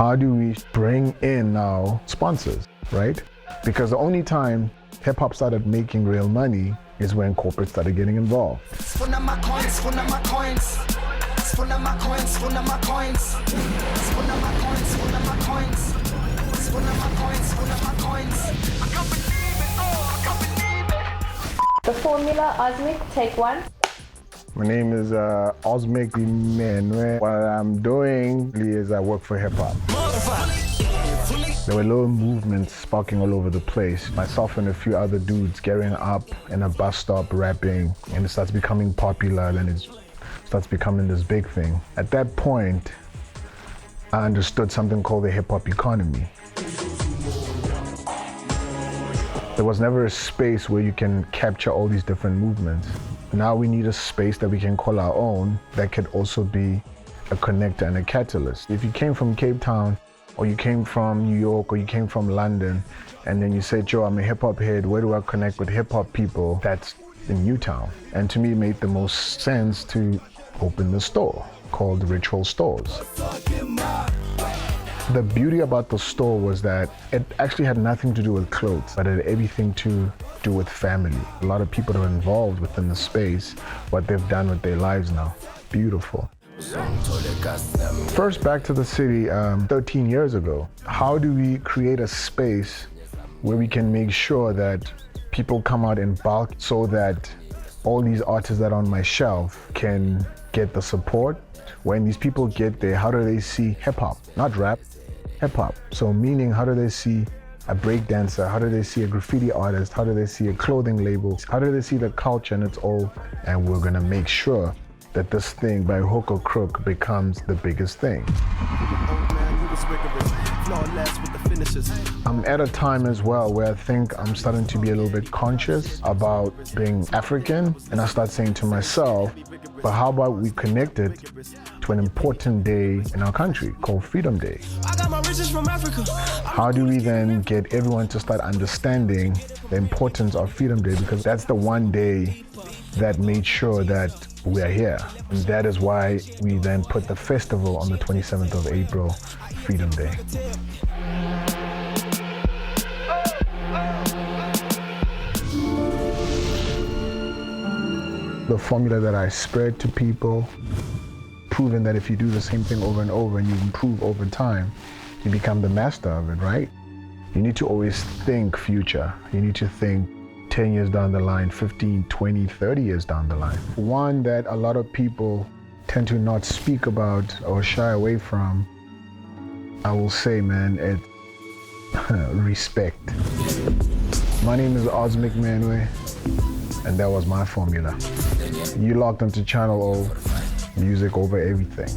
how do we bring in now sponsors, right? Because the only time hip hop started making real money is when corporates started getting involved. The Formula Osmic, take one. My name is Osmic Menoe. What I'm doing is I work for hip hop. There were little movements sparking all over the place. Myself and a few other dudes getting up in a bus stop rapping, and it starts becoming popular, and it starts becoming this big thing. At that point, I understood something called the hip hop economy. There was never a space where you can capture all these different movements. Now we need a space that we can call our own that could also be a connector and a catalyst. If you came from Cape Town, or you came from New York, or you came from London, and then you said, Joe, I'm a hip hop head, where do I connect with hip hop people? That's in Newtown. And to me, it made the most sense to open the store called Ritual Stores. The beauty about the store was that it actually had nothing to do with clothes, but it had everything to do with family. A lot of people that are involved within the space, what they've done with their lives now. Beautiful. First back to the city 13 years ago. How do we create a space where we can make sure that people come out in bulk so that all these artists that are on my shelf can get the support? When these people get there, how do they see hip hop? Not rap, hip hop. So meaning, how do they see a break dancer? How do they see a graffiti artist? How do they see a clothing label? How do they see the culture? And it's all, and we're gonna make sure that this thing, by hook or crook, becomes the biggest thing. I'm at a time as well where I think I'm starting to be a little bit conscious about being African, and I start saying to myself, but how about we connect it to an important day in our country called Freedom Day? How do we then get everyone to start understanding the importance of Freedom Day? Because that's the one day that made sure that we are here. And that is why we then put the festival on the 27th of April, Freedom Day. The formula that I spread to people, proving that if you do the same thing over and over and you improve over time, you become the master of it, right? You need to always think future. You need to think 10 years down the line, 15, 20, 30 years down the line. One that a lot of people tend to not speak about or shy away from, I will say, man, it's respect. My name is Osmic Menoe, and that was my formula. You logged onto Channel O, music over everything.